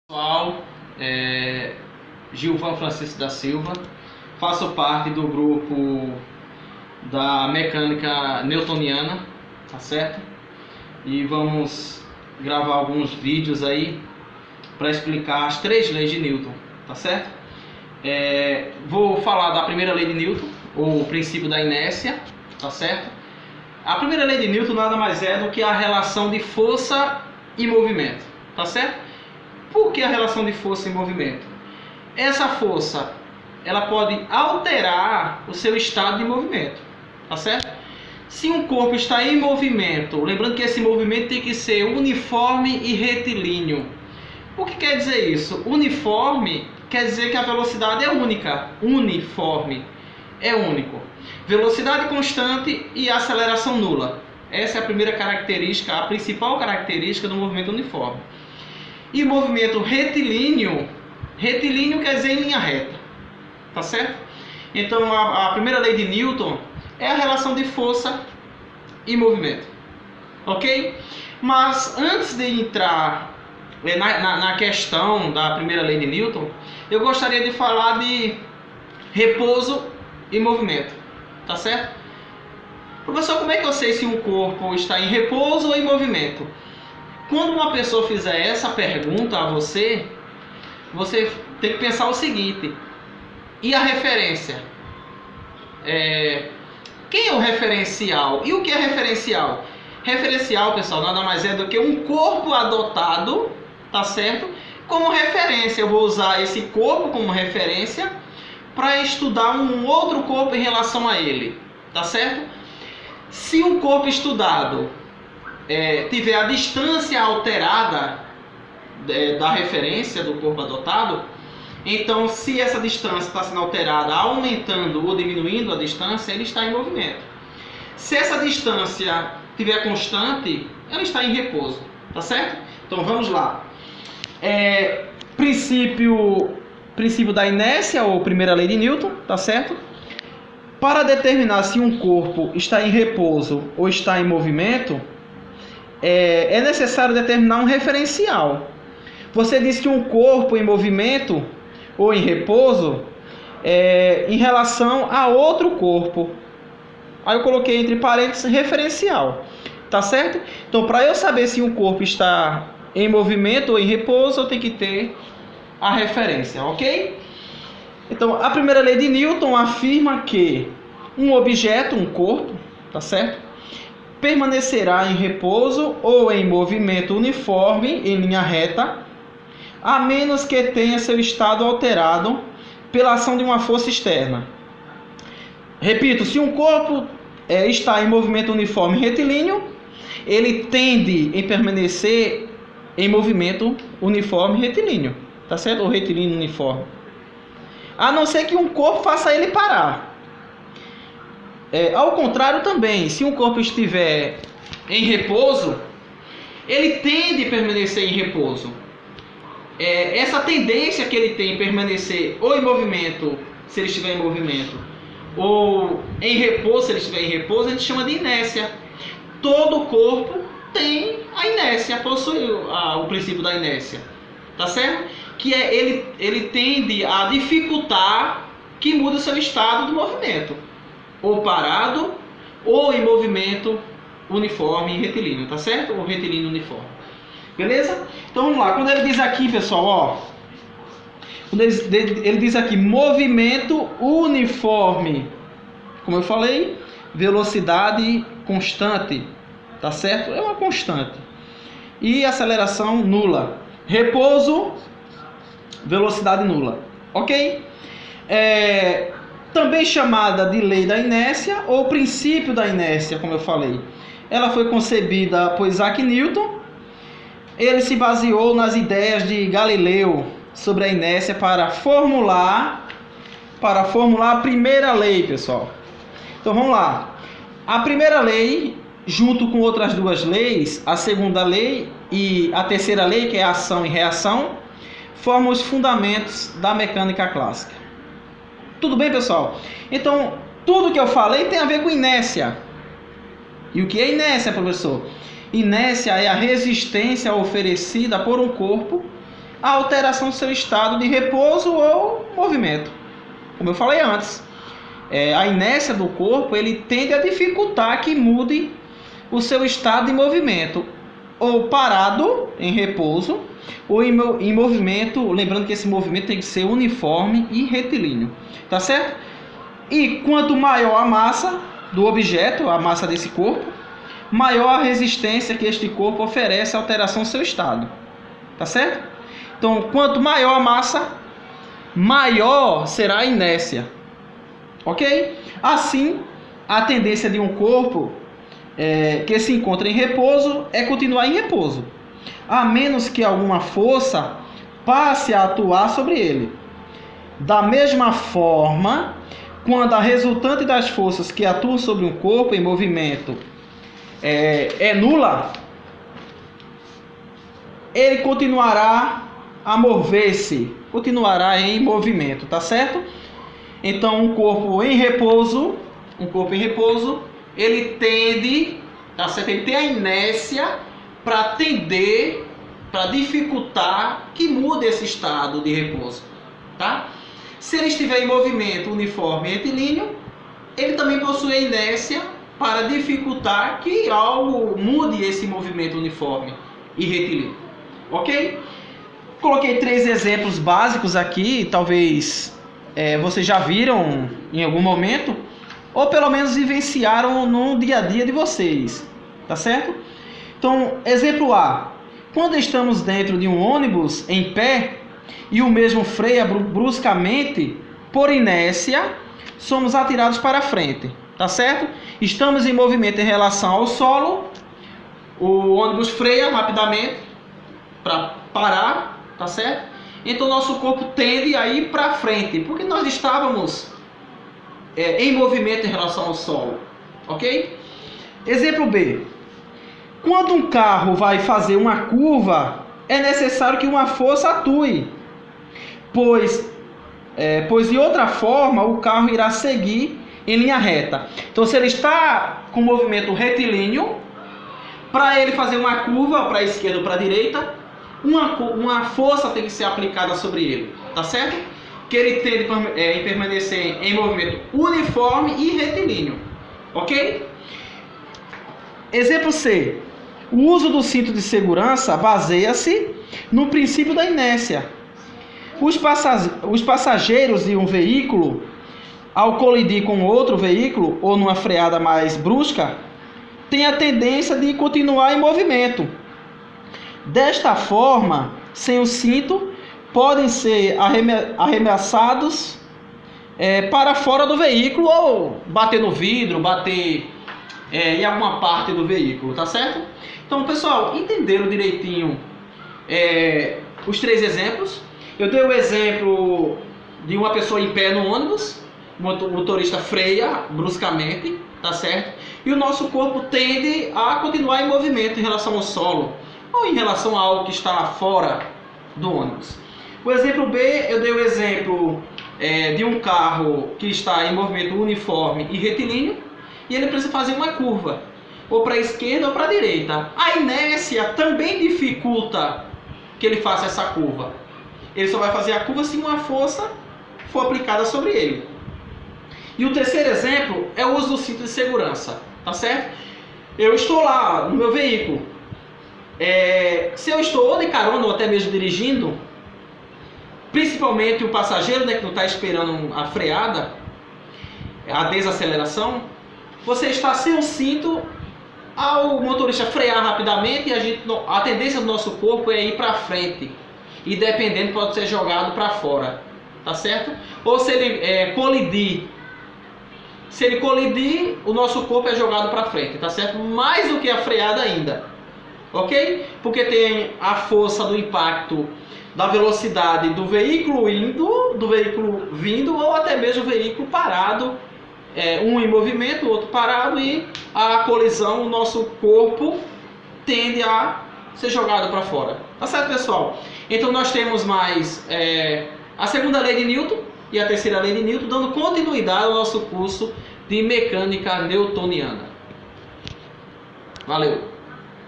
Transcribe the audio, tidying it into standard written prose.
Pessoal, Gilvan Francisco da Silva, faço parte do grupo da mecânica newtoniana, tá certo? E vamos gravar alguns vídeos aí para explicar as 3 leis de Newton, tá certo? Vou falar da primeira lei de Newton, ou o princípio da inércia, tá certo? A primeira lei de Newton nada mais é do que a relação de força e movimento, tá certo? Por que a relação de força e movimento? Essa força, ela pode alterar o seu estado de movimento, tá certo? Se um corpo está em movimento, lembrando que esse movimento tem que ser uniforme e retilíneo. O que quer dizer isso? Uniforme quer dizer que a velocidade é única. Uniforme é único. Velocidade constante e aceleração nula. Essa é a primeira característica, a principal característica do movimento uniforme. E movimento retilíneo, retilíneo quer dizer em linha reta, tá certo? Então a primeira lei de Newton é a relação de força e movimento, ok? Mas antes de entrar na questão da primeira lei de Newton, eu gostaria de falar de repouso e movimento, tá certo? Professor, como é que eu sei se um corpo está em repouso ou em movimento? Quando uma pessoa fizer essa pergunta a você, você tem que pensar o seguinte: e a referência? Quem é o referencial? E o que é referencial? Referencial, pessoal, nada mais é do que um corpo adotado, tá certo? Como referência. Eu vou usar esse corpo como referência para estudar um outro corpo em relação a ele, tá certo? Se um corpo estudado tiver a distância alterada da referência do corpo adotado, então se essa distância está sendo alterada, aumentando ou diminuindo a distância, ele está em movimento. Se essa distância estiver constante, ela está em repouso, tá certo? Então vamos lá. Princípio da inércia, ou primeira lei de Newton, tá certo? Para determinar se um corpo está em repouso ou está em movimento, é necessário determinar um referencial. Você disse que um corpo em movimento ou em repouso em relação a outro corpo. Aí eu coloquei entre parênteses referencial, tá certo? Então, para eu saber se um corpo está em movimento ou em repouso, eu tenho que ter a referência, ok? Então, a primeira lei de Newton afirma que um objeto, um corpo, tá certo? Permanecerá em repouso ou em movimento uniforme em linha reta, a menos que tenha seu estado alterado pela ação de uma força externa. Repito, se um corpo está em movimento uniforme retilíneo, ele tende a permanecer em movimento uniforme retilíneo, tá certo? Ou retilíneo uniforme. A não ser que um corpo faça ele parar. Ao contrário também, se um corpo estiver em repouso, ele tende a permanecer em repouso. Essa tendência que ele tem em permanecer ou em movimento, se ele estiver em movimento, ou em repouso, se ele estiver em repouso, a gente chama de inércia. Todo corpo tem a inércia, possui o princípio da inércia, tá certo? Que ele tende a dificultar que mude o seu estado de movimento, ou parado, ou em movimento uniforme e retilíneo, tá certo? Ou retilíneo uniforme. Beleza? Então vamos lá. Quando ele diz aqui, pessoal, ó, quando ele diz aqui movimento uniforme, como eu falei, velocidade constante, tá certo? É uma constante. E aceleração nula. Repouso, velocidade nula. Ok? Também chamada de lei da inércia ou princípio da inércia, como eu falei. Ela foi concebida por Isaac Newton. Ele se baseou nas ideias de Galileu sobre a inércia para formular a primeira lei, pessoal. Então vamos lá. A primeira lei, junto com outras 2 leis, a segunda lei e a terceira lei, que é a ação e reação, formam os fundamentos da mecânica clássica. Tudo bem, pessoal? Então, tudo que eu falei tem a ver com inércia. E o que é inércia, professor? Inércia é a resistência oferecida por um corpo a alteração do seu estado de repouso ou movimento. Como eu falei antes, a inércia do corpo ele tende a dificultar que mude o seu estado de movimento, ou parado, em repouso, ou em movimento, lembrando que esse movimento tem que ser uniforme e retilíneo, tá certo? E quanto maior a massa do objeto, a massa desse corpo, maior a resistência que este corpo oferece à alteração do seu estado, tá certo? Então, quanto maior a massa, maior será a inércia, ok? Assim, a tendência de um corpo que se encontra em repouso é continuar em repouso, a menos que alguma força passe a atuar sobre ele. Da mesma forma, quando a resultante das forças que atuam sobre um corpo em movimento é nula, ele continuará a mover-se, continuará em movimento, tá certo? Então, um corpo em repouso, ele tende, tá certo? Ele tem a inércia para tender, para dificultar que mude esse estado de repouso, tá? Se ele estiver em movimento uniforme e retilíneo, ele também possui a inércia para dificultar que algo mude esse movimento uniforme e retilíneo, ok? Coloquei 3 exemplos básicos aqui, talvez vocês já viram em algum momento, ou pelo menos vivenciaram no dia a dia de vocês, tá certo? Então, exemplo A. Quando estamos dentro de um ônibus em pé e o mesmo freia bruscamente, por inércia, somos atirados para frente, tá certo? Estamos em movimento em relação ao solo, o ônibus freia rapidamente para parar, tá certo? Então nosso corpo tende a ir para frente, porque nós estávamos em movimento em relação ao solo, ok? Exemplo B. Quando um carro vai fazer uma curva, é necessário que uma força atue, pois de outra forma o carro irá seguir em linha reta. Então, se ele está com movimento retilíneo, para ele fazer uma curva para a esquerda ou para a direita, uma força tem que ser aplicada sobre ele, tá certo? Que ele tende a permanecer em movimento uniforme e retilíneo, ok? Exemplo C. O uso do cinto de segurança baseia-se no princípio da inércia. Os passageiros de um veículo, ao colidir com outro veículo ou numa freada mais brusca, têm a tendência de continuar em movimento. Desta forma, sem o cinto, podem ser arremessados para fora do veículo ou bater no vidro, bater em alguma parte do veículo, tá certo? Então, pessoal, entenderam direitinho os 3 exemplos? Eu dei o exemplo de uma pessoa em pé no ônibus, o motorista freia bruscamente, tá certo? E o nosso corpo tende a continuar em movimento em relação ao solo ou em relação a algo que está fora do ônibus. O exemplo B, eu dei o exemplo de um carro que está em movimento uniforme e retilíneo e ele precisa fazer uma curva, ou para a esquerda ou para a direita. A inércia também dificulta que ele faça essa curva. Ele só vai fazer a curva se uma força for aplicada sobre ele. E o terceiro exemplo é o uso do cinto de segurança, tá certo? Eu estou lá no meu veículo. Se eu estou ou de carona ou até mesmo dirigindo, principalmente o passageiro, né, que não está esperando a freada, a desaceleração, você está sem o cinto, ao motorista frear rapidamente, a tendência do nosso corpo é ir para frente. E dependendo, pode ser jogado para fora, tá certo? Ou se ele colidir. Se ele colidir, o nosso corpo é jogado para frente, tá certo? Mais do que a freada ainda, ok? Porque tem a força do impacto da velocidade do veículo indo, do veículo vindo, ou até mesmo o veículo parado, um em movimento, o outro parado, e a colisão, o nosso corpo tende a ser jogado para fora. Tá certo, pessoal? Então nós temos mais a segunda lei de Newton e a terceira lei de Newton, dando continuidade ao nosso curso de mecânica newtoniana. Valeu!